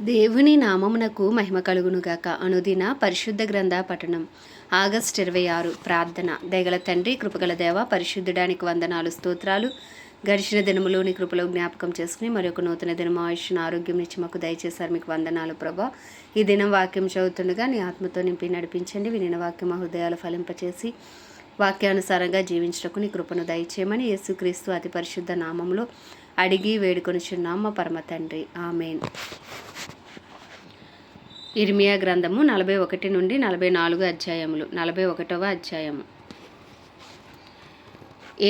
దేవుని నామమునకు మహిమ కలుగునుగాక. అనుదిన పరిశుద్ధ గ్రంథ పఠనం. ఆగస్టు 26. ప్రార్థన. దయగల తండ్రి, కృపగల దేవ, పరిశుద్ధుడానికి వందనాలు, స్తోత్రాలు. గడిచిన దినములోని కృపలో జ్ఞాపకం చేసుకుని మరొక నూతన దినం ఆయుష్ను, ఆరోగ్యం ఇచ్చి మాకు దయచేశారు. మీకు వందనాలు ప్రభా. ఈ దినం వాక్యం చదువుతుండగా నీ ఆత్మతో నింపి నడిపించండి. వినిన వాక్యం మా హృదయాలు ఫలింపచేసి వాక్యానుసారంగా జీవించటకు నీ కృపను దయచేయమని యేసుక్రీస్తు అతి పరిశుద్ధ నామంలో అడిగి వేడుకొనుచున్నాం మా పరమ తండ్రి. ఆమేన్. ఇర్మియా గ్రంథము 41 నుండి 44 అధ్యాయములు. 41వ అధ్యాయము.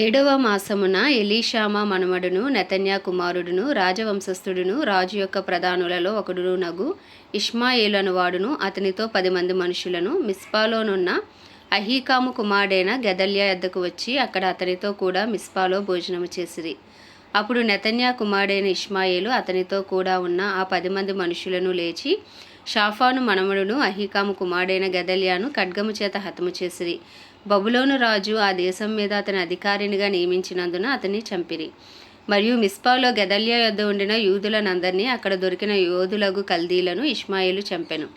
7వ మాసమున ఎలీషామా మనుమడును, నెతన్యా కుమారుడును, రాజవంశస్థుడును, రాజు యొక్క ప్రధానులలో ఒకడును నగు ఇష్మాయేలు అనువాడును అతనితో 10 మంది మనుషులను మిస్పాలోనున్న అహీకాము కుమారుడైన గెదల్యా యొద్దకు వచ్చి అక్కడ అతనితో కూడా మిస్పాలో భోజనము చేసిరి. అప్పుడు నెతన్యా కుమారుడైన ఇష్మాయేలు అతనితో కూడా ఉన్న ఆ 10 మంది మనుషులను లేచి షాఫాను మనమడును అహీకాము కుమారుడైన గెదల్యాను ఖడ్గము చేత హతము చేసిరి. బబులోను రాజు ఆ దేశం మీద అతని అధికారినిగా నియమించినందున అతన్ని చంపిరి. మరియు మిస్పాలో గెదల్యా యొద్ద ఉండిన యూదులనందరినీ, అక్కడ దొరికిన యోధులగు కల్దీలను ఇష్మాయేలు చంపెను.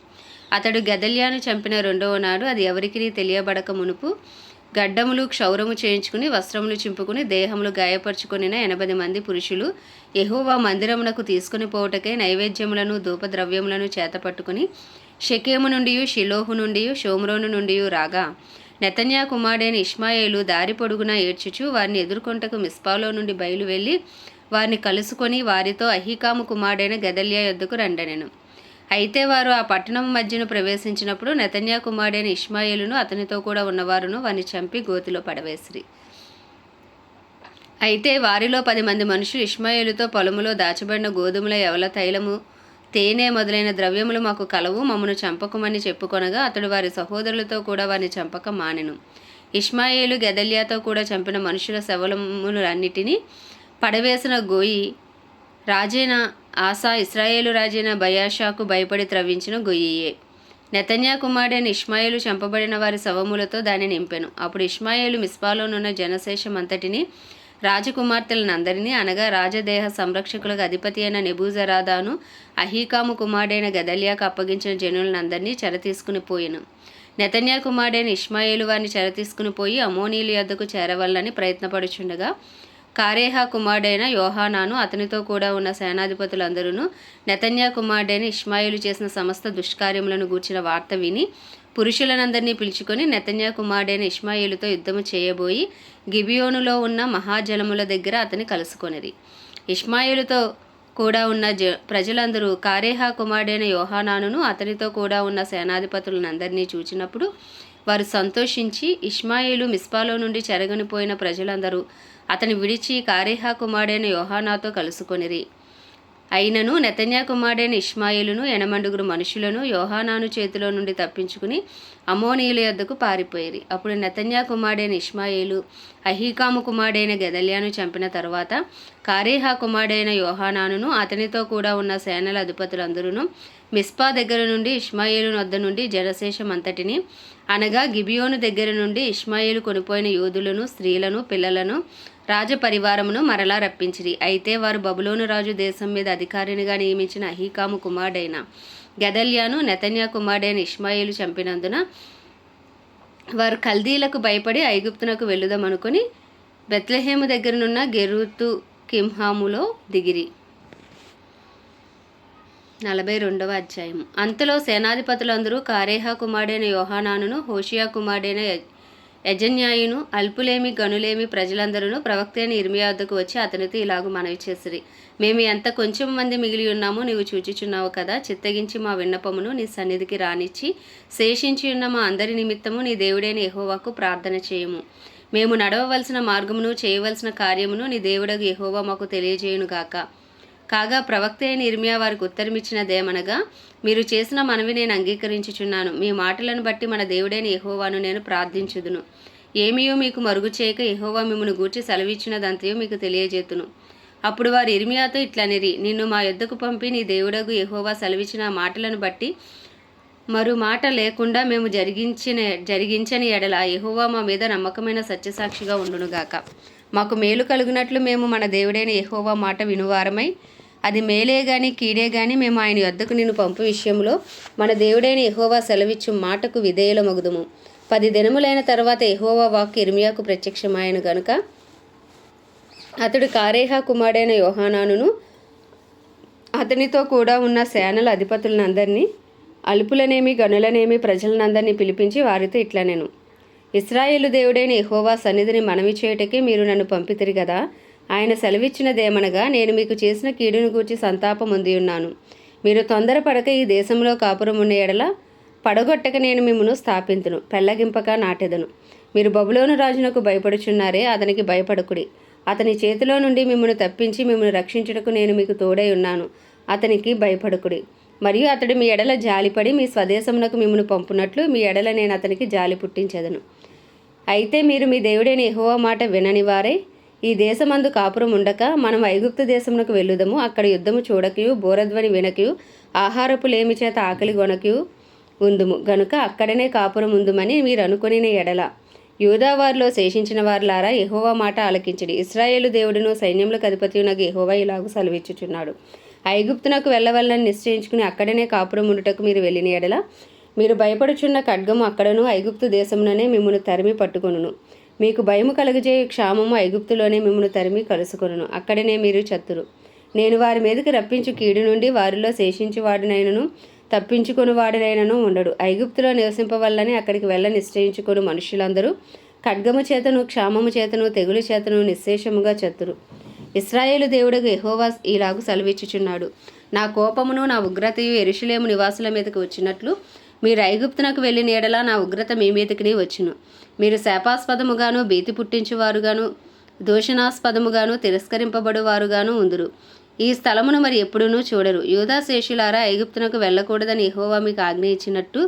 అతడు గెదల్యాను చంపిన 2వ నాడు అది ఎవరికి తెలియబడక మునుపు గడ్డములు క్షౌరము చేయించుకుని, వస్త్రములు చింపుకుని, దేహములు గాయపరుచుకొనిన 80 మంది పురుషులు యెహోవా మందిరమునకు తీసుకుని పోవుటకై నైవేద్యములను ధూపద్రవ్యములను చేతపట్టుకుని షెకెము నుండి, షిలోహు నుండి, షోమ్రోను నుండి రాగా, నెతన్యా కుమారుడైన ఇష్మాయేలు దారి పొడుగునా ఏడ్చుచు వారిని ఎదుర్కొంటకు మిస్పాలో నుండి బయలు వెళ్ళి వారిని కలుసుకొని వారితో అహీకాము కుమారుడైన గెదల్యా యొద్దకు రండనెను. అయితే వారు ఆ పట్టణం మధ్యను ప్రవేశించినప్పుడు నెతన్యా కుమారుడైన ఇష్మాయేలును అతనితో కూడా ఉన్నవారును వారిని చంపి గోతిలో పడవేసిరి. అయితే వారిలో 10 మంది మనుషులు ఇష్మాయేలుతో, పొలములో దాచబడిన గోధుమల, యవల తైలము, తేనె మొదలైన ద్రవ్యములు మాకు కలవు, మమ్మను చంపకమని చెప్పుకొనగా అతడు వారి సహోదరులతో కూడా వారిని చంపక మానెను. ఇష్మాయేలు గెదల్యాతో కూడా చంపిన మనుషుల శవములన్నిటినీ పడవేసిన గోయి రాజైన ఆసా, ఇశ్రాయేలు రాజైన బయాషాకు భయపడి త్రవ్వించిన గొయ్యియే. నెతన్యా కుమారుడైన ఇష్మాయేలు చంపబడిన వారి శవములతో దాన్ని నింపెను. అప్పుడు ఇష్మాయేలు మిస్పాలోనున్న జనశేషమంతటిని, రాజకుమార్తెలనందరినీ, అనగా రాజదేహ సంరక్షకులకు అధిపతి అయిన నెబూజరాదాను, అహీకాము కుమారుడైన గెదల్యాకు అప్పగించిన జనులనందరినీ చెరతీసుకుని పోయెను. నెతన్యా కుమారుడైన ఇష్మాయేలు వారిని చెరతీసుకుని పోయి అమోనీయుల యొద్దకు చేరవలనని ప్రయత్నపడుచుండగా, కారేహా కుమారుడైన యోహానాను అతనితో కూడా ఉన్న సేనాధిపతులందరూ నెతన్యా కుమారుడైన ఇష్మాయేలు చేసిన సమస్త దుష్కార్యములను గూర్చిన వార్త విని పురుషులనందరినీ పిలుచుకొని నెతన్యా కుమారుడైన ఇష్మాయేలుతో యుద్ధము చేయబోయి గిబియోనులో ఉన్న మహాజలముల దగ్గర అతని కలుసుకొనిరి. ఇష్మాయేలుతో కూడా ఉన్న ప్రజలందరూ కారేహా కుమారుడైన యోహానానును అతనితో కూడా ఉన్న సేనాధిపతులనందరినీ చూచినప్పుడు వారు సంతోషించి, ఇష్మాయేలు మిస్పాలో నుండి చెరగనిపోయిన ప్రజలందరూ అతని విడిచి కారేహా కుమారుడైన యోహానాతో కలుసుకొనిరి. అయినను నెతన్యా కుమారుడైన ఇష్మాయేలును 80 మనుషులను యోహానాను చేతిలో నుండి తప్పించుకుని అమోనీయుల యొద్దకు పారిపోయిరి. అప్పుడు నెతన్యా కుమారుడైన ఇష్మాయేలు అహీకాము కుమారుడైన గెదల్యాను చంపిన తరువాత కారేహా కుమారుడైన యోహానానును అతనితో కూడా ఉన్న సేనల అధిపతులందరూ మిస్పా దగ్గర నుండి ఇష్మాయేలు వద్ద నుండి జనశేషం అంతటిని, అనగా గిబియోను దగ్గర నుండి ఇష్మాయేలు కొనిపోయిన యోధులను, స్త్రీలను, పిల్లలను, రాజపరివారమును మరలా రప్పించిరి. అయితే వారు బబులోను రాజు దేశం మీద అధికారినిగా నియమించిన అహీకాము కుమారుడైన గెదల్యాను, నెతన్యా కుమారుడైన ఇష్మాయేలు చంపినందున వారు కల్దీలకు భయపడి ఐగుప్తునకు వెళ్ళుదామనుకుని బెత్లెహేము దగ్గరనున్న గెరూతు కింహాములో దిగిరి. 42వ అధ్యాయము. అంతలో సేనాధిపతులందరూ కారేహా కుమారుడైన యోహానానును, హోషియా కుమారుడైన యజన్యాయును, అల్పులేమి గనులేమి ప్రజలందరూ ప్రవక్త అయిన ఇర్మియా వద్దకు వచ్చి అతనితో ఇలాగు మనవి చేసిరి. మేము ఎంత కొంచెం మంది మిగిలి ఉన్నామో నీవు చూచుచున్నావు కదా. చిత్తగించి మా విన్నపమును నీ సన్నిధికి రానిచ్చి శేషించి ఉన్న మా అందరి నిమిత్తము నీ దేవుడైన యెహోవాకు ప్రార్థన చేయము. మేము నడవవలసిన మార్గమును, చేయవలసిన కార్యమును నీ దేవుడగు యెహోవా మాకు తెలియజేయునుగాక. కాగా ప్రవక్త అయిన ఇర్మియా వారికి ఉత్తరమిచ్చినదేమనగా, మీరు చేసిన మనవి నేను అంగీకరించుచున్నాను. మీ మాటలను బట్టి మన దేవుడైన యెహోవాను నేను ప్రార్థించుదును. ఏమియో మీకు మరుగు చేయక యెహోవా మిమ్మును గూర్చి సెలవిచ్చినదంతయో మీకు తెలియజేతును. అప్పుడు వారు ఇర్మియాతో ఇట్లనిరి, నిన్ను మా యొద్దకు పంపి నీ దేవుడగు యెహోవా సెలవిచ్చిన మాటలను బట్టి మరు మాట లేకుండా మేము జరిగించని ఎడల యెహోవా మా మీద నమ్మకమైన సత్యసాక్షిగా ఉండునుగాక. మాకు మేలు కలుగునట్లు మేము మన దేవుడైన యెహోవా మాట వినువారమై అది మేలే గాని కీడే గాని మేము ఆయన యొద్దకు నిన్ను పంపు విషయంలో మన దేవుడైన యెహోవా సెలవిచ్చు మాటకు విధేయులమగుదుము. 10 దినములైన తర్వాత యెహోవా వాక్కు ఇర్మియాకు ప్రత్యక్షమాయెను గనుక అతడు కారేహ కుమారుడైన యోహానానును అతనితో కూడా ఉన్న సేనల అధిపతులనందరినీ, అల్పులనేమి గనులనేమి ప్రజలనందరినీ పిలిపించి వారితో ఇట్లనెను: ఇశ్రాయేలు దేవుడైన యెహోవా సన్నిధిని మనవి చేయుటకే మీరు నన్ను పంపితిరి గదా. ఆయన సెలవిచ్చినదేమనగా, నేను మీకు చేసిన కీడును గూర్చి సంతాపమొందియున్నాను. మీరు తొందరపడక ఈ దేశంలో కాపురం ఉన్న ఎడల పడగొట్టక నేను మిమ్మును స్థాపింతును, పెళ్లగింపక నాటెదను. మీరు బబులోను రాజునకు భయపడుచున్నారే, అతనికి భయపడకుడి. అతని చేతిలో నుండి మిమ్మును తప్పించి మిమ్మును రక్షించుటకు నేను మీకు తోడై ఉన్నాను. అతనికి భయపడకుడి. మరియు అతడు మీ ఎడల జాలిపడి మీ స్వదేశమునకు మిమ్మును పంపునట్లు మీ ఎడల నేను అతనికి జాలి పుట్టించెదను. అయితే మీరు మీ దేవుడైన యెహోవా మాట వినని వారై ఈ దేశమందు కాపురం ఉండక మనం ఐగుప్తు దేశమునకు వెళ్ళుదము, అక్కడ యుద్ధము చూడకయు బోరధ్వని వినకయు ఆహారపు లేమి చేత ఆకలి గొనకయు ఉందుము గనుక అక్కడనే కాపురం ఉందుమని మీరు అనుకొనిన ఎడల యూదావారిలో శేషించిన వారులారా, యెహోవా మాట ఆలకించడి. ఇశ్రాయేలు దేవుడును సైన్యములకు అధిపతియునగు యెహోవా ఇలాగు సెలవిచ్చుచున్నాడు: ఐగుప్తునకు వెళ్ళవలనని నిశ్చయించుకుని అక్కడనే కాపురం ఉండుటకు మీరు వెళ్ళిన ఎడల మీరు భయపడుచున్న ఖడ్గము అక్కడను ఐగుప్తు దేశముననే మిమ్మును తరిమి పట్టుకొనును. మీకు భయము కలుగజేయు క్షామము ఐగుప్తులోనే మిమ్మును తరిమి కలుసుకొనును, అక్కడనే మీరు చత్తురు. నేను వారి మీదకి రప్పించు కీడు నుండి వారిలో శేషించువాడినైనను తప్పించుకొనువాడినైనను ఉండడు. ఐగుప్తులో నివసింపవల్లని అక్కడికి వెళ్ళ నిశ్చయించుకొని మనుషులందరూ ఖడ్గము చేతను క్షామము చేతను తెగులు చేతను నిశ్శేషముగా చత్తురు. ఇశ్రాయేలు దేవుడకు యెహోవా ఇలాగు సెలవిచ్చుచున్నాడు: నా కోపమును నా ఉగ్రతయు యెరూషలేము నివాసుల మీదకి వచ్చినట్లు మీరు ఐగుప్తునకు వెళ్ళిన ఎడల నా ఉగ్రత మీ మీదకి వచ్చును. మీరు శాపాస్పదముగాను భీతి పుట్టించువారుగాను దూషణాస్పదముగాను తిరస్కరింపబడువారుగాను ఉందురు. ఈ స్థలమును మరి ఎప్పుడునూ చూడరు. యూదా శేషులారా, ఐగుప్తునకు వెళ్ళకూడదని యెహోవా మీకు ఆజ్ఞ ఇచ్చినట్టు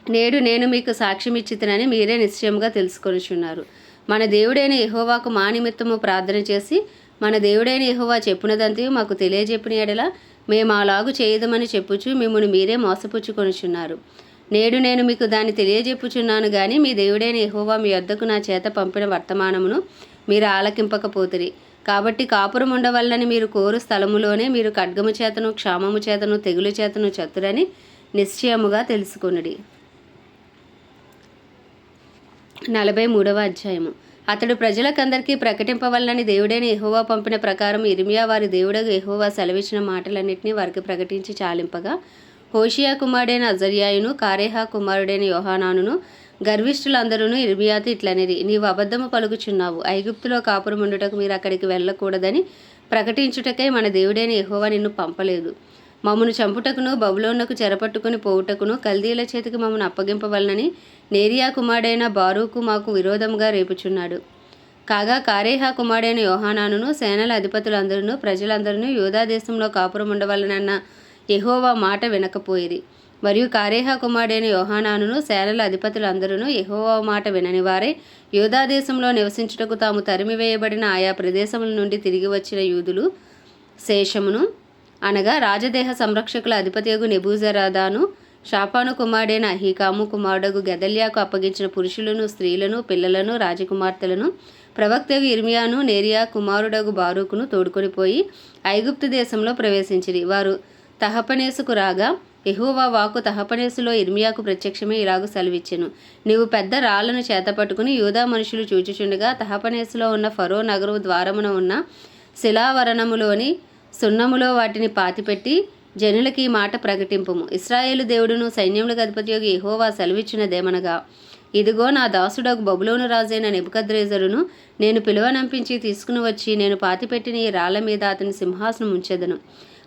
నేడు నేను మీకు సాక్ష్యమిచ్చితినని మీరే నిశ్చయముగా తెలుసుకొనుచున్నారు. మన దేవుడైన యెహోవాకు మా నిమిత్తము ప్రార్థన చేసి మన దేవుడైన యెహోవా చెప్పునదంతయు మాకు తెలియజెప్పిన ఎడల మేము అలాగు చేయదమని చెప్పుచు మిమ్మును మీరే మోసపుచ్చుకొనుచున్నారు. నేడు నేను మీకు దాన్ని తెలియజెప్పుచున్నాను గాని మీ దేవుడైన యెహోవా మీ యొద్దకు నా చేత పంపిన వర్తమానమును మీరు ఆలకింపకపోతిరి. కాబట్టి కాపురం ఉండవల్లని మీరు కోరు స్థలములోనే మీరు ఖడ్గము చేతను క్షామము చేతను తెగులు చేతను చతురని నిశ్చయముగా తెలుసుకొనుడి. 43వ అధ్యాయము. అతడు ప్రజలకందరికీ ప్రకటింపవల్లని దేవుడైన యెహోవా పంపిన ప్రకారం ఇర్మియా వారి దేవుడగు యెహోవా సెలవిచ్చిన మాటలన్నింటినీ వారికి ప్రకటించి చాలింపగా, హోషియా కుమారుడైన అజర్యాయును కారేహ కుమారుడైన యోహానానును గర్విష్ఠులందరూ ఇర్మియాతో ఇట్లనిరి: నీవు అబద్ధము పలుకుచున్నావు. ఐగుప్తులో కాపురం ఉండుటకు మీరు అక్కడికి వెళ్ళకూడదని ప్రకటించుటకై మన దేవుడైన యెహోవా నిన్ను పంపలేదు. మమ్మను చంపుటకును బబులోనుకు చెరపట్టుకుని పోవుటకును కల్దీల చేతికి మమ్మను అప్పగింపవలనని నేరియా కుమారుడైన బారూకు మాకు విరోధముగా రేపుచున్నాడు. కాగా కారేహ కుమారుడైన యోహానానును సేనల అధిపతులందరూ ప్రజలందరూ యూదా దేశంలో కాపురం ఉండవలనన్న యెహోవా మాట వినకపోయిరి. మరియు కారేహ కుమారుడైన యోహానానును సేనల అధిపతులందరూ యెహోవా మాట వినని వారే యూదా దేశంలో నివసించుటకు తాము తరిమివేయబడిన ఆయా ప్రదేశముల నుండి తిరిగి వచ్చిన యూదులు శేషమును, అనగా రాజదేహ సంరక్షకుల అధిపతియగు నెబూజరదాను, షాపాను కుమారుడైన అహీకాము కుమారుడగు గెదల్యాకు అప్పగించిన పురుషులను, స్త్రీలను, పిల్లలను, రాజకుమార్తెలను, ప్రవక్తగు ఇర్మియాను, నేరియా కుమారుడగు బారూకును తోడుకొని పోయి ఐగుప్తు దేశంలో ప్రవేశించిరి. వారు తహపనేసుకు రాగా యెహోవా వాక్కు తహపనేసులో ఇర్మియాకు ప్రత్యక్షమే ఇలాగు సెలవిచ్చెను: నీవు పెద్ద రాళ్లను చేతపట్టుకుని యూదా మనుషులు చూచుచుండగా తహపనేసులో ఉన్న ఫరో నగరు ద్వారమున ఉన్న శిలావరణములోని సున్నములో వాటిని పాతిపెట్టి జనులకి ఈ మాట ప్రకటింపుము: ఇశ్రాయేలు దేవుడును సైన్యములకు అధిపతియగు యెహోవా సెలవిచ్చినదేమనగా, ఇదిగో నా దాసుడగు బబులోను రాజైన నెబుకద్రెజరును నేను పిలువనంపించి తీసుకుని వచ్చి నేను పాతిపెట్టిన ఈ రాళ్ల మీద అతని సింహాసనం ఉంచెదను.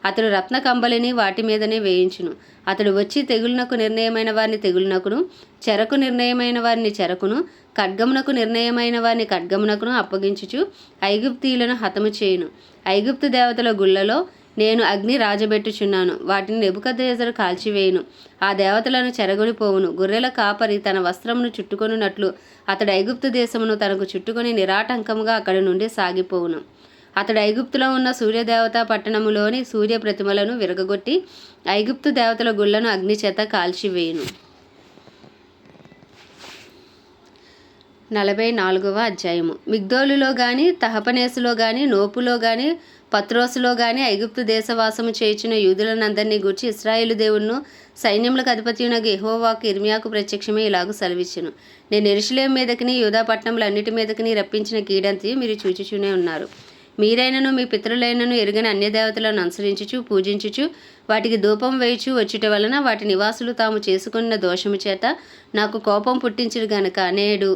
అతడు రత్న కంబలిని వాటి మీదనే వేయించును. అతడు వచ్చి తెగులునకు నిర్ణయమైన వారిని తెగులునకును, చెరకు నిర్ణయమైన వారిని చెరకును, ఖడ్గమునకు నిర్ణయమైన వారిని ఖడ్గమునకును అప్పగించుచు ఐగుప్తీయులను హతము చేయును. ఐగుప్తు దేవతల గుళ్లలో నేను అగ్ని రాజబెట్టుచున్నాను, వాటిని నెబుకద్రెజరు కాల్చివేయును. ఆ దేవతలను చెరగొనిపోవును. గొర్రెల కాపరి తన వస్త్రమును చుట్టుకొనున్నట్లు అతడు ఐగుప్తు దేశమును తనకు చుట్టుకొని నిరాటంకముగా అక్కడి నుండి సాగిపోవును. అతడు ఐగుప్తులో ఉన్న సూర్యదేవత పట్టణములోని సూర్య ప్రతిమలను విరగగొట్టి ఐగుప్తు దేవతల గుళ్లను అగ్నిచేత కాల్చివేయును. 44వ అధ్యాయము. మిగ్దోలులో గాని తహపనేసులో గాని నోపులో గాని పత్రోసులో గాని ఐగుప్తు దేశవాసము చేయుచున్న యూదులనందరినీ గూర్చి ఇశ్రాయేలు దేవుడును సైన్యములకు అధిపతియునగు యెహోవాకు ఇర్మియాకు ప్రత్యక్షమై ఇలాగు సెలవిచ్చెను. నేను యెరూషలేము మీదకిని యూదా పట్టణములన్నిటి మీదకిని రప్పించిన కీడంతయు మీరు చూచుచూనే ఉన్నారు. మీరైనను మీ పితరులైనను ఎరుగని అన్యదేవతలను అనుసరించుచు పూజించుచు వాటికి ధూపం వేయుచు వచ్చుట వలన వాటి నివాసులు తాము చేసుకున్న దోషము చేత నాకు కోపం పుట్టించుడు గనుక నేడు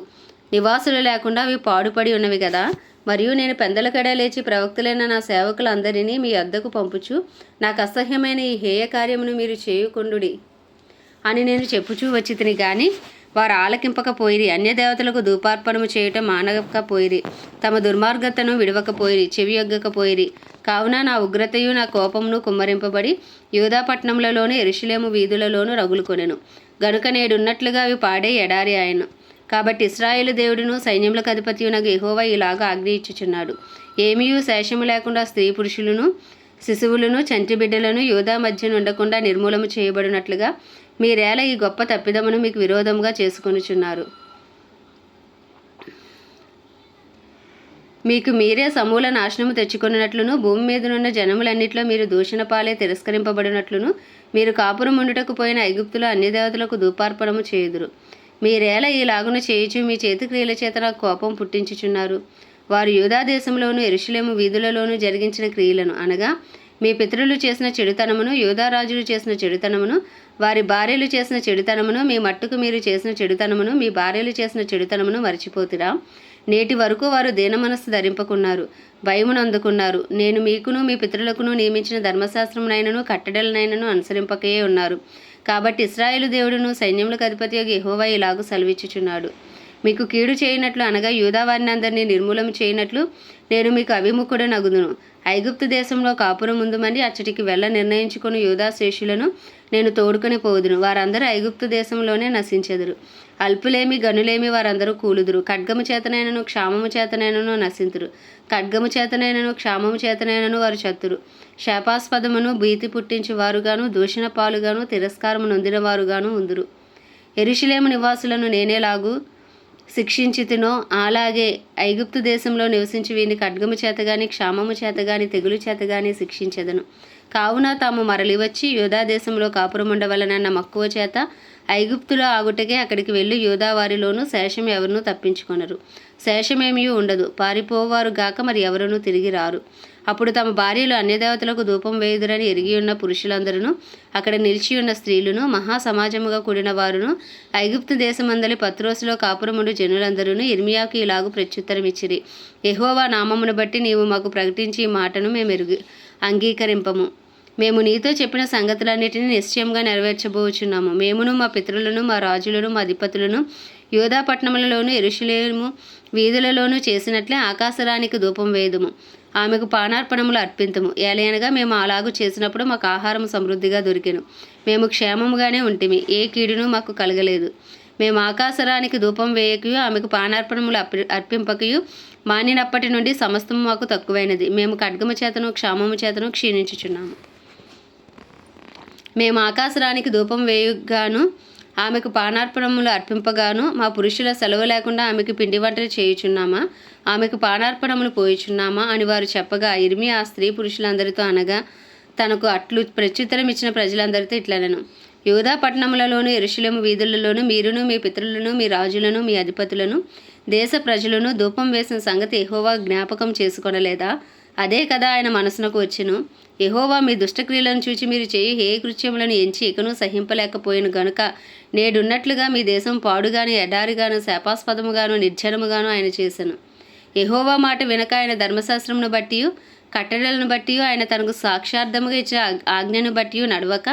నివాసులు లేకుండా అవి పాడుపడి ఉన్నవి కదా. మరియు నేను పెందలకడ లేచి ప్రవక్తలైన నా సేవకులందరినీ మీ వద్దకు పంపుచు నాకు అసహ్యమైన ఈ హేయ కార్యమును మీరు చేయుకొండుడి అని నేను చెప్పుచూ వచ్చి తిని గాని వారు ఆలకింపకపోయిరి. అన్యదేవతలకు ధూపార్పణము చేయటం మానకపోయిరి. తమ దుర్మార్గతను విడవకపోయిరి, చెవియొగ్గకపోయిరి. కావున నా ఉగ్రతయు నా కోపమును కుమ్మరింపబడి యూదా పట్టణములలోను యెరూషలేము వీధులలోను రగులుకొనెను. గనుక నేడున్నట్లుగా అవి పాడే ఎడారి ఆయను. కాబట్టి ఇశ్రాయేలు దేవుడును సైన్యములకు అధిపతియునగు యెహోవా ఇలాగా ఆజ్ఞ ఇచ్చుచున్నాడు. ఏమీయూ శేషము లేకుండా స్త్రీ పురుషులను శిశువులను చంటి బిడ్డలను యూదా మధ్య ఉండకుండా నిర్మూలము చేయబడినట్లుగా మీరేలా ఈ గొప్ప తప్పిదమును మీకు విరోధముగా చేసుకొనుచున్నారు. మీకు మీరే సమూల నాశనము తెచ్చుకొనినట్లును భూమి మీదనున్న జనములన్నిట్లో మీరు దూషణ పాలే తిరస్కరింపబడినట్లును మీరు కాపురం ఉండుటకు పోయిన ఐగుప్తులో అన్యదేవతలకు ధూపార్పణము చేయుదురు. మీరేలా ఈలాగున చేయుచు మీ చేతి క్రియల చేత నాకు కోపం పుట్టించుచున్నారు. వారు యూదా దేశంలోను యెరూషలేము వీధులలోను జరిగించిన క్రియలను అనగా మీ పితరులు చేసిన చెడుతనమును, యూదా రాజులు చేసిన చెడుతనమును, వారి భార్యలు చేసిన చెడుతనమును, మీ మట్టుకు మీరు చేసిన చెడుతనమును, మీ భార్యలు చేసిన చెడుతనమును మరిచిపోతురా? నేటి వరకు వారు దీనమనస్సు ధరింపకున్నారు, భయమును అందుకున్నారు. నేను మీకును మీ పితరులకును నియమించిన ధర్మశాస్త్రమునైనను కట్టడలనైనను అనుసరింపకయే ఉన్నారు. కాబట్టి ఇశ్రాయేలు దేవుడును సైన్యములకు అధిపతియగు యెహోవా ఇలాగు సెలవిచ్చుచున్నాడు. మీకు కీడు చేయనట్లు అనగా యూదా వారిని అందరినీ నిర్మూలన చేయనట్లు నేను మీకు అభిముఖుడనగుదును. ఐగుప్తు దేశంలో కాపురం ఉందుమని అచ్చటికి వెళ్ళ నిర్ణయించుకుని యూదా శేషులను నేను తోడుకొని పోదును. వారందరూ ఐగుప్తు దేశంలోనే నశించెదరు. అల్పులేమి గనులేమి వారందరూ కూలుదురు. ఖడ్గము చేతనైనను క్షామము చేతనైనను నశింతురు. ఖడ్గము చేతనైనను క్షామము చేతనైనను వారు చత్తురు. శాపాస్పదమును భీతి పుట్టించు వారుగాను దూషణ పాలుగాను తిరస్కారము నొందిన వారుగాను ఉందురు. యెరూషలేము నివాసులను నేనేలాగు శిక్షించితినో అలాగే ఐగుప్తు దేశంలో నివసించి వీరిని ఖడ్గము చేతగాని క్షామము చేతగాని తెగులు చేతగాని శిక్షించెదను. కావున తాము మరలి వచ్చి యూదా దేశంలో కాపురముండవలనన్న మక్కువ చేత ఐగుప్తులో ఆగుటకే అక్కడికి వెళ్ళి యూదా వారిలోనూ శేషం ఎవరినూ తప్పించుకొనరు. శేషమేమీ ఉండదు. పారిపోవారు గాక మరి ఎవరునూ తిరిగి రారు. అప్పుడు తమ భార్యలు అన్యదేవతలకు ధూపం వేయుదురని ఎరిగి ఉన్న పురుషులందరూ, అక్కడ నిలిచి ఉన్న స్త్రీలను, మహాసమాజముగా కూడిన వారును, ఐగుప్తు దేశమందలి పత్రోసులో కాపురముండు జనులందరూ ఇర్మియాకు ఇలాగు ప్రత్యుత్తరమిచ్చిరి. యెహోవా నామమును బట్టి నీవు మాకు ప్రకటించి ఈ మాటను మేము అంగీకరింపము. మేము నీతో చెప్పిన సంగతులన్నిటినీ నిశ్చయంగా నెరవేర్చబోచున్నాము. మేమును మా పితరులను మా రాజులను మా అధిపతులను యూదా పట్టణములలోను యెరూషలేము వీధులలోనూ చేసినట్లే ఆకాశరానికి ధూపం వేదుము, ఆమెకు పానార్పణములు అర్పింతుము. ఏలయనగా మేము అలాగు చేసినప్పుడు మాకు ఆహారం సమృద్ధిగా దొరికెను. మేము క్షేమముగానే ఉంటిమి, ఏ కీడును మాకు కలగలేదు. మేము ఆకాశరానికి ధూపం వేయకయు ఆమెకు పానార్పణములు అర్పింపకయు మానినప్పటి నుండి సమస్తము మాకు తక్కువైనది. మేము ఖడ్గము చేతను క్షామము చేతను క్షీణించుచున్నాము. మేము ఆకాశరానికి ధూపం వేయుగాను ఆమెకు పానార్పణములు అర్పింపగాను మా పురుషుల సెలవు లేకుండా ఆమెకు పిండి వంటలు చేయుచున్నామా, ఆమెకు పానార్పణములు పోయుచున్నామా అని వారు చెప్పగా ఇర్మియా ఆ స్త్రీ పురుషులందరితో అనగా తనకు అట్లు ప్రత్యుత్తరం ఇచ్చిన ప్రజలందరితో ఇట్లనెను. యూదా పట్టణములలోను యెరూషలేము వీధులలోను మీరును మీ పితరులను మీ రాజులను మీ అధిపతులను దేశ ప్రజలను ధూపం వేసిన సంగతి యెహోవా జ్ఞాపకం చేసుకొనలేదా? అదే కదా ఆయన మనసునకు వచ్చెను. యెహోవా మీ దుష్టక్రియలను చూచి మీరు చేయు హేయ కృత్యములను ఎంచి ఇకను సహింపలేకపోయిన గనుక నేడున్నట్లుగా మీ దేశం పాడుగాను ఎడారిగాను శాపాస్పదముగాను నిర్జనముగాను ఆయన చేసెను. యెహోవా మాట వినక ఆయన ధర్మశాస్త్రమును బట్టి కట్టడలను బట్టి ఆయన తనకు సాక్షార్థముగా ఇచ్చిన ఆజ్ఞను బట్టి నడవక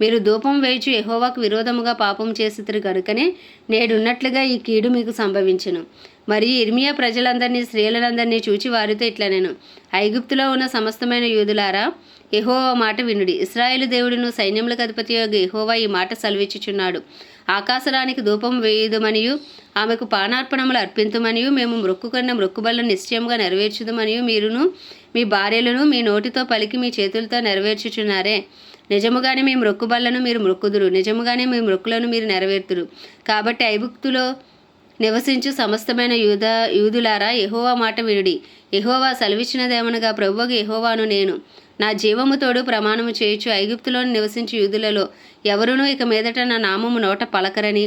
మీరు ధూపం వేయుచు యెహోవాకు విరోధముగా పాపం చేసితిరి గనుకనే నేడున్నట్లుగా ఈ కీడు మీకు సంభవించెను. మరియు ఇర్మియా ప్రజలందరినీ స్త్రీలందరినీ చూచి వారితో ఇట్లనెను. ఐగుప్తులో ఉన్న సమస్తమైన యూదులారా, యెహోవా మాట వినుడి. ఇశ్రాయేలు దేవుడును సైన్యములకు అధిపతియగు యెహోవా ఈ మాట సెలవిచ్చుచున్నాడు. ఆకాశరానికి ధూపం వేయుదుమనియు ఆమెకు పానార్పణములు అర్పింతుమనియు మేము మొక్కుకున్న మొక్కుబడులను నిశ్చయంగా నెరవేర్చుదుమనియు మీరును మీ భార్యలను మీ నోటితో పలికి మీ చేతులతో నెరవేర్చుచున్నారే. నిజముగానే మీ మొక్కుబడులను మీరు మొక్కుదురు, నిజముగానే మీ మొక్కులను మీరు నెరవేర్తురు. కాబట్టి నివసించు సమస్తమైన యూదులారా యెహోవా మాట వినుడి. యెహోవా సెలవిచ్చినదేమనగా, ప్రభువగు యెహోవాను నేను నా జీవము తోడు ప్రమాణము చేయుచు ఐగుప్తులోని నివసించు యూదులలో ఎవరునూ ఇక మీదట నా నామము నోట పలకరని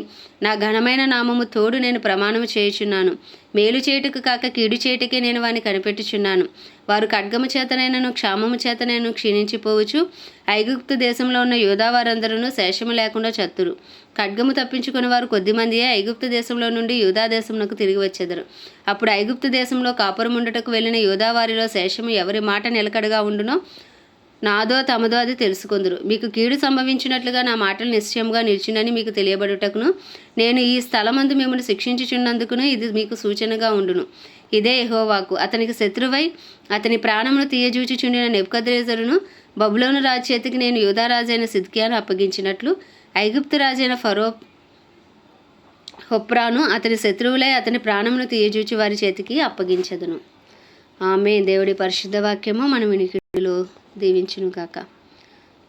నా ఘనమైన నామము తోడు నేను ప్రమాణము చేయుచున్నాను. మేలు చేయుటకు కాక కీడు చేయుటకే నేను వారిని కనిపెట్టుచున్నాను. వారు ఖడ్గము చేతనైనను క్షామము చేతనైనను క్షీణించిపోవచ్చు. ఐగుప్తు దేశంలో ఉన్న యూదా వారందరూ శేషము లేకుండా చత్తురు. ఖడ్గము తప్పించుకుని వారు కొద్దిమందియే ఐగుప్తు దేశంలో నుండి యూదా దేశమునకు తిరిగి వచ్చెదరు. అప్పుడు ఐగుప్తు దేశంలో కాపురముండుటకు వెళ్ళిన యూదా వారిలో శేషము ఎవరి మాట నిలకడగా ఉండునో నాదో తమదో అది తెలుసుకుందరు. మీకు కీడు సంభవించినట్లుగా నా మాటలు నిశ్చయముగా నిలిచినని మీకు తెలియబడుటకును నేను ఈ స్థలమందు మిమ్మల్ని శిక్షించుచున్నందుకును ఇది మీకు సూచనగా ఉండును. ఇదే యెహోవాకు. అతనికి శత్రువై అతని ప్రాణమును తీయజూచుచుండిన నెబుకద్నెజరును బబులోను రాజు చేతికి నేను యూదా రాజైన సిద్కియాను అప్పగించినట్లు ఐగుప్తు రాజైన ఫరో హొప్రాను అతని శత్రువులై అతని ప్రాణమును తీయజూచి వారి చేతికి అప్పగించదును. ఆమె దేవుడి పరిశుద్ధ వాక్యము మన వినికిడిలో దీవించును గాక.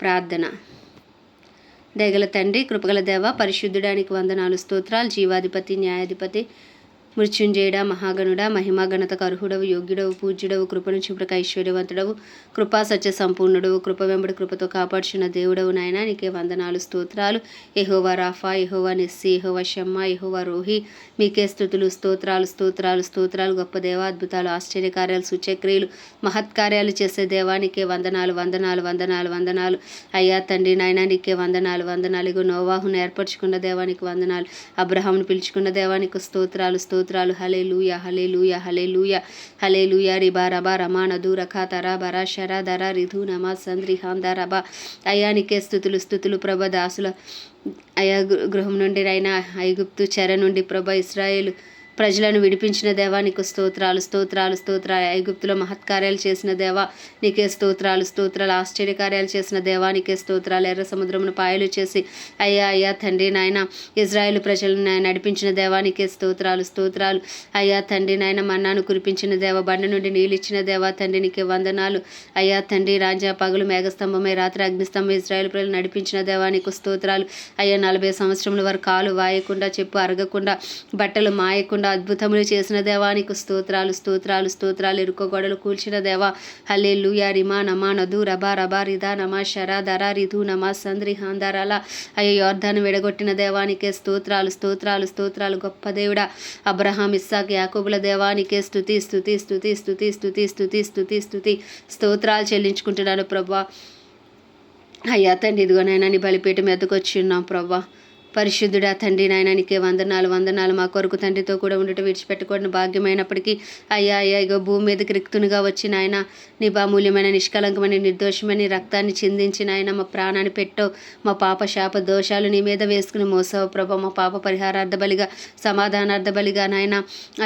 ప్రార్థన. దయగల తండ్రి, కృపగల దేవ, పరిశుద్ధుడానికి వందనాలు, స్తోత్రాలు. జీవాధిపతి, న్యాయాధిపతి, మృత్యుంజయుడా, మహాగణుడా, మహిమా ఘనతకు అర్హుడవు, యోగ్యుడవు, పూజ్యుడవు, కృపను చూపుటకు ఐశ్వర్యవంతుడవు, కృపా సత్య సంపూర్ణుడవు, కృప వెంబడి కృపతో కాపాడుచున్న దేవుడవు నాయన, నీకే వందనాలు, స్తోత్రాలు. యెహోవా రాఫా, యెహోవా నిస్సి, యెహోవా షమ్మా, యెహోవా రోహి, మీకే స్తుతులు, స్తోత్రాలు, స్తోత్రాలు, స్తోత్రాలు. గొప్ప దేవ, అద్భుతాలు, ఆశ్చర్యకార్యాలు, సూచక్రియలు, మహత్కార్యాలు చేసే దేవానికే వందనాలు, వందనాలు, వందనాలు, వందనాలు. అయ్యా తండ్రి నాయన, నీకే వందనాలు, వందనాలు. ఇగో నోవాహును ఏర్పరచుకున్న దేవానికి వందనాలు, అబ్రహామును పిలుచుకున్న దేవానికి స్తోత్రాలు, స్తోత్రాలు. హల్లెలూయా, హల్లెలూయా, హల్లెలూయా, హల్లెలూయా. రిబా రబా రమా నదు రఖా తరా బరా షరా దరా రిధు నమా సంద్రి హాందా రబా. అయానికే స్థుతులు, స్థుతులు. ప్రభ దాసుల అయా గృహం నుండి అయినా ఐగుప్తు చెర నుండి ప్రభ ఇశ్రాయేలు ప్రజలను విడిపించిన దేవా నీకు స్తోత్రాలు, స్తోత్రాలు, స్తోత్రాలు. ఐగుప్తులో మహత్కార్యాలు చేసిన దేవా నీకే స్తోత్రాలు, స్తోత్రాలు. ఆశ్చర్యకార్యాలు చేసిన దేవా నీకే స్తోత్రాలు. ఎర్ర సముద్రమును పాయలు చేసి అయ్యా తండ్రి నాయన ఇజ్రాయేలు ప్రజలను నడిపించిన దేవా నీకే స్తోత్రాలు, స్తోత్రాలు. అయ్యా తండ్రి నాయన మన్నాను కురిపించిన దేవ, బండ నుండి నీళ్ళు ఇచ్చిన దేవా తండ్రి నీకే వందనాలు. అయ్యా తండ్రి రాజా, పగలు మేఘస్తంభమే, రాత్రి అగ్నిస్తంభం ఇజ్రాయేలు ప్రజలు నడిపించిన దేవా నీకు స్తోత్రాలు. అయ్యా 40 సంవత్సరముల వరకు కాలు వాయకుండా, చెప్పు అరగకుండా, బట్టలు మాయకుండా అద్భుతములు చేసిన దేవానికి స్తోత్రాలు, స్తోత్రాలు, స్తోత్రాలు. ఇరుకో గొడవలు కూల్చిన దేవా హల్లెలూయా. రిమా నమా నదు రబా రబా రిదా నమా షరా దరా రిధు నమా సంద్రి హాందరాల. అయ్యా యోర్దాను విడగొట్టిన దేవానికే స్తోత్రాలు, స్తోత్రాలు, స్తోత్రాలు. గొప్ప దేవుడా, అబ్రహాం, ఇస్సాక్, యాకోబుల దేవానికే స్తుతి, స్తుతి, స్తుతి, స్తుతి, స్తుతి, స్తుతి, స్తుతి, స్తుతి, స్తోత్రాలు చెల్లించుకుంటున్నాను ప్రభా. అయ్యా తండ్రి ఇదిగోనైనా నీ బలిపీఠం ఎద్దుకొచ్చి ఉన్నాం ప్రభా. పరిశుద్ధుడా తండ్రి నాయన నీకే వందనాలు, వందనాలు. మా కొరకు తండ్రితో కూడా ఉండటం విడిచిపెట్టుకోవడం భాగ్యమైనప్పటికీ అయ్యా ఇగో భూమి మీదకి రిక్తునిగా వచ్చిన ఆయన నీ బామూల్యమైన నిష్కలంకమైన నిర్దోషమైన రక్తాన్ని చిందించిన ఆయన మా ప్రాణాన్ని పెట్టావు. మా పాప శాప దోషాలు నీ మీద వేసుకుని మోసావు ప్రభా. మా పాప పరిహారార్థ బలిగా, సమాధానార్థ బలిగా నాయన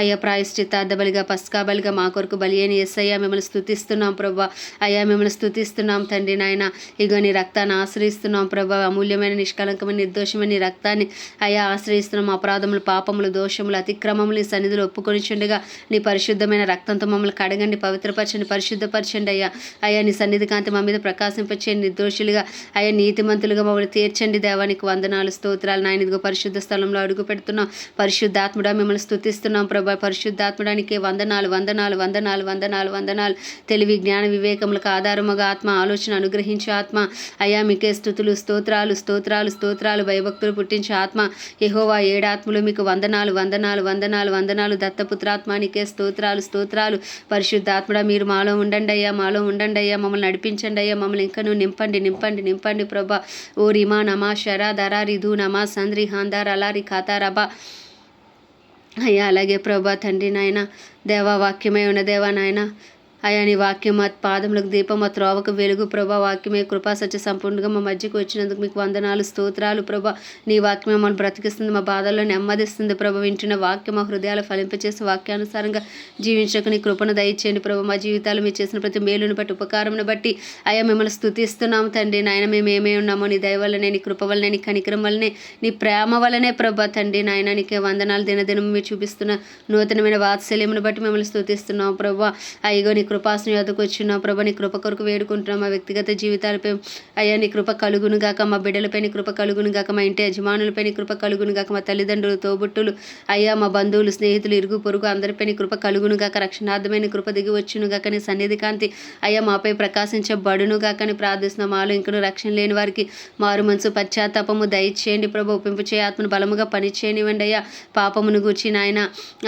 అయ్యా ప్రాయశ్చిత్తార్థ బలిగా, పస్కా బలిగా మా కొరకు బలి అని యేసయ్యా మిమ్మల్ని స్తుతిస్తున్నాం ప్రభా. అయ్యా మిమ్మల్ని స్తుతిస్తున్నాం తండ్రి నాయన. ఇగో నీ రక్తాన్ని ఆశ్రయిస్తున్నాం ప్రభా. అమూల్యమైన నిష్కలంకమైన నిర్దోషమైన నీ రక్తాన్ని అయ్యా ఆశ్రయిస్తున్నాం. అపరాధములు, పాపములు, దోషములు, అతిక్రమములు నీ సన్నిధిలో ఒప్పుకొనిచుండగా నీ పరిశుద్ధమైన రక్తంతో మమ్మల్ని కడగండి, పవిత్రపరచండి, పరిశుద్ధపరచండి అయ్యా. అయ్యా నీ సన్నిధి కాంతి మా మీద ప్రకాశింపచేయండి. నిర్దోషులుగా అయ్యా నీతిమంతులుగా మమ్మల్ని తీర్చండి దేవానికి వందనాలు, స్తోత్రాలు. నాయన ఇదిగో పరిశుద్ధ స్థలంలో అడుగు పెడుతున్నాం. పరిశుద్ధాత్ముడా మిమ్మల్ని స్తుతిస్తున్నాం ప్రభా. పరిశుద్ధాత్ముడానికి వందనాలు, వందనాలు, వందనాలు, వందనాలు, వందనాలు. తెలివి, జ్ఞాన, వివేకములకు ఆధారముగా ఆత్మ, ఆలోచన అనుగ్రహించే ఆత్మ అయ్యా మీకే స్తుతులు, స్తోత్రాలు, స్తోత్రాలు, స్తోత్రాలు. భయభక్తులు పుట్టించే ఆత్మ యెహోవా, ఏడాత్మలు మీకు వందనాలు, వందనాలు, వందనాలు, వందనాలు. దత్తపుత్రాత్మ నీకే స్తోత్రాలు, స్తోత్రాలు. పరిశుద్ధాత్మడా మీరు మాలో ఉండండి అయ్యా, మాలో ఉండండి అయ్యా. మమ్మల్ని నడిపించండి అయ్యా, మమ్మల్ని ఇంకా నువ్వు నింపండి, నింపండి, నింపండి ప్రభా. ఓ రిమా నమా షరా దరా రిధు నమా సంద్రి హాందార్ అలారి ఖాతా రబా అయ్యా. అలాగే ప్రభా తండ్రి నాయన దేవా వాక్యమై ఉన్న దేవా నాయన అయ్యా నీ వాక్యం మా పాదములకు దీపం, మా త్రోవకు వెలుగు ప్రభా. వాక్యమే కృపా సత్య సంపూర్ణంగా మా మధ్యకు వచ్చినందుకు మీకు వందనాలు, స్తోత్రాలు ప్రభా. నీ వాక్యమే మనం బ్రతికిస్తుంది, మా బాధల్లో నెమ్మదిస్తుంది ప్రభా. వింటున్న వాక్యం మా హృదయాలు ఫలింపచేసి వాక్యానుసారంగా జీవించక నీ కృపను దయచేయండి ప్రభా. మా జీవితాలు మీరు చేసిన ప్రతి మేలును బట్టి, ఉపకారమును బట్టి అయ్యా మిమ్మల్ని స్తుతిస్తున్నాము తండ్రి నాయన. మేము ఏమేమి ఉన్నామో నీ దయ వల్లనే, నీ కృప వల్లనే, నీ కనికరం వల్లనే, నీ ప్రేమ వల్లనే ప్రభా తండ్రి నాయన. నీకే వందనాలు. దినదినం మీరు చూపిస్తున్న నూతనమైన వాత్సల్యమును బట్టి మిమ్మల్ని స్తుతిస్తున్నాము ప్రభా. అయ్యో నీ కృపాసన యొద్దకు వచ్చిన ప్రభా నీ కృప కొరకు వేడుకుంటున్నాం. మా వ్యక్తిగత జీవితాలపై అయ్యా నీ కృప కలుగును గాక, మా బిడ్డలపై నీ కృప కలుగును గాక, మా ఇంటి యజమానులపై నీ కృప కలుగును గాక, మా తల్లిదండ్రులు, తోబుట్టులు, అయ్యా మా బంధువులు, స్నేహితులు, ఇరుగు పొరుగు అందరిపై నీ కృప కలుగును గాక, రక్షణార్థమైన కృప దిగి వచ్చును గాక, నీ సన్నిధి కాంతి అయ్యా మాపై ప్రకాశించబడును గాక అని ప్రార్థిస్తున్నాం. మాలో ఇంకను రక్షణ లేని వారికి మారు మనసు పశ్చాత్తాపము దయచేయండి ప్రభు. ఒప్పింపు చేయ ఆత్మను బలముగా పనిచేయనివ్వండి అయ్యా. పాపమును గూర్చి నాయన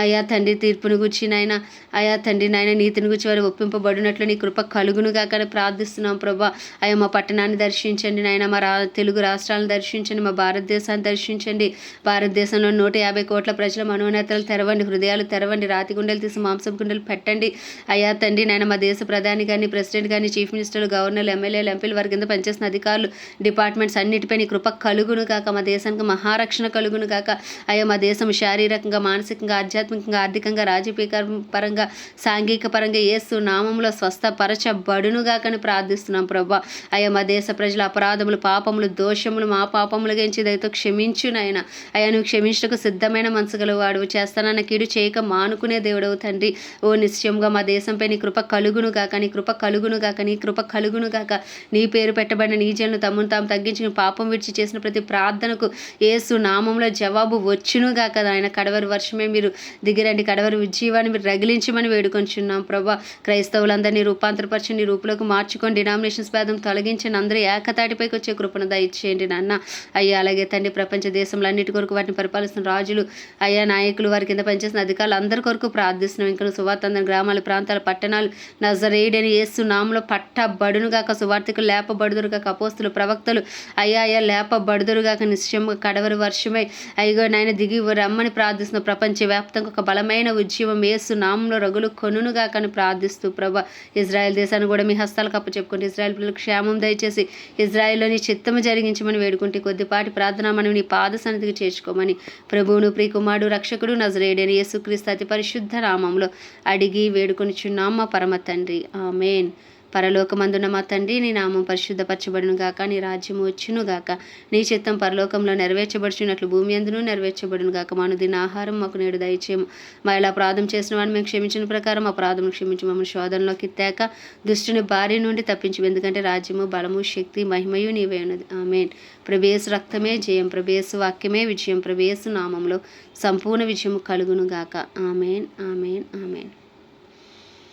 అయ్యా తండ్రి, తీర్పును గూర్చి నాయన అయ్యా తండ్రి నాయన నీతిని గురించి వారు ఒప్పింపబడినట్లు నీ కృప కలుగును గాక అని ప్రార్థిస్తున్నాం ప్రభా. అయ్యా మా పట్టణాన్ని దర్శించండి నాయన, మా తెలుగు రాష్ట్రాలను దర్శించండి, మా భారతదేశాన్ని దర్శించండి. భారతదేశంలో 150 కోట్ల ప్రజల మనోనేతలు తెరవండి, హృదయాలు తెరవండి, రాతి గుండెలు తీసి మాంసం గుండెలు పెట్టండి అయ్యా తండ్రి నాయన. మా దేశ ప్రధాని కానీ, ప్రెసిడెంట్ కానీ, చీఫ్ మినిస్టర్లు, గవర్నర్లు, ఎమ్మెల్యేలు, ఎంపీలు, వారి కింద పనిచేసిన అధికారులు, డిపార్ట్మెంట్స్ అన్నిటిపై నీ కృప కలుగును కాక, మా దేశానికి మహారక్షణ కలుగును కాక అయ్యా. మా దేశం శారీరకంగా, మానసికంగా, ఆధ్యాత్మికంగా, ఆర్థికంగా, రాజకీయ పరంగా, సాంఘిక పరంగా యేసు నామంలో స్వస్థపరచబడును గాకని ప్రార్థిస్తున్నాం ప్రభా. అయ్యా మా దేశ ప్రజల అపరాధములు, పాపములు, దోషములు మా పాపములు గెంచి దయతో క్షమించు నాయన. అయ్యా నువ్వు క్షమించటకు సిద్ధమైన మనసు గలవాడు, చేస్తానన్న కీడు చేయక మానుకునే దేవుడవు తండ్రి. ఓ నిశ్చయంగా మా దేశంపై నీ కృప కలుగును గాక, నీ కృప కలుగును గాక, నీ కృప కలుగును గాక. నీ పేరు పెట్టబడిన నీ జనులు తమను తాము తగ్గించుకుని పాపం విడిచి చేసిన ప్రతి ప్రార్థనకు యేసు నామంలో జవాబు వచ్చును గాక. ఆయన కడవరి వర్షమే మీరు దిగిరండి, కడవరి ఉజ్జీవాన్ని మీరు రగిలించమని వేడుకొంచున్నాం ప్రభా. క్రైస్తవులందరినీ రూపాంతరపరిచి నీ రూపులోకి మార్చుకొని డినామినేషన్స్ భేదం తొలగించండి, అందరూ ఏకతాటిపైకి వచ్చే కృపను దయచేయండి నాన్న. అయ్యా అలాగే తండ్రి ప్రపంచ దేశంలో అన్నిటి కొరకు వాటిని పరిపాలిస్తున్న రాజులు, అయ్యా నాయకులు, వారి కింద పనిచేసిన అధికారులు అందరి కొరకు ప్రార్థిస్తున్నాం. ఇంకా సువార్త అందరి గ్రామాలు, ప్రాంతాలు, పట్టణాలు నజరేయుడని యేసు నామంలో పట్టబడునుగాక. సువార్తికులు లేపబడుదురుగాక, అపోస్తులు, ప్రవక్తలు అయ్యా లేపబడుదురుగాక. నిశ్చయంగా కడవరి వర్షమై అయ్యో నాయన దిగి రమ్మని ప్రార్థిస్తున్న ప్రపంచవ్యాప్తంగా ఒక బలమైన ఉద్యమం యేసు నామంలో రగులు కొనుగాక అని ప్రార్థిస్తూ ప్రభా. ఇజ్రాయెల్ దేశాన్ని కూడా మీ హస్తాలకు అప్పచెప్పుకుంటే ఇజ్రాయెల్ పిల్లలకు క్షేమం దయచేసి ఇజ్రాయెల్లోని చిత్తము జరిగించమని వేడుకుంటే కొద్దిపాటి ప్రార్థన మనం నీ పాద సన్నిధికి చేర్చుకోమని ప్రభువును, ప్రియకుమారుడు, రక్షకుడు నజరేయుడైన యేసుక్రీస్తు అతి పరిశుద్ధ నామములో అడిగి వేడుకొనిచున్నాం మా పరమ తండ్రి, ఆమేన్. పరలోకమందున్న మా తండ్రి నీ నామం పరిశుద్ధపరచబడును గాక, నీ రాజ్యము వచ్చును గాక, నీ చిత్తం పరలోకంలో నెరవేర్చబడుచున్నట్లు భూమి అందును నెరవేర్చబడును గాక. మాను దీని ఆహారం మాకు నేడు దయచేయము. మా ఇలా అపరాధం చేసిన వాడిని మేము క్షమించిన ప్రకారం అపరాధం క్షమించి మమ్మల్ని శోధనలోకి తేక దుష్టుని బారి నుండి తప్పించు. ఎందుకంటే రాజ్యము, బలము, శక్తి, మహిమయు నీవే ఉన్నది, ఆమేన్. ప్రభు రక్తమే జయం, ప్రభు వాక్యమే విజయం, ప్రభు నామంలో సంపూర్ణ విజయము కలుగును గాక, ఆమేన్, ఆమేన్, ఆమేన్.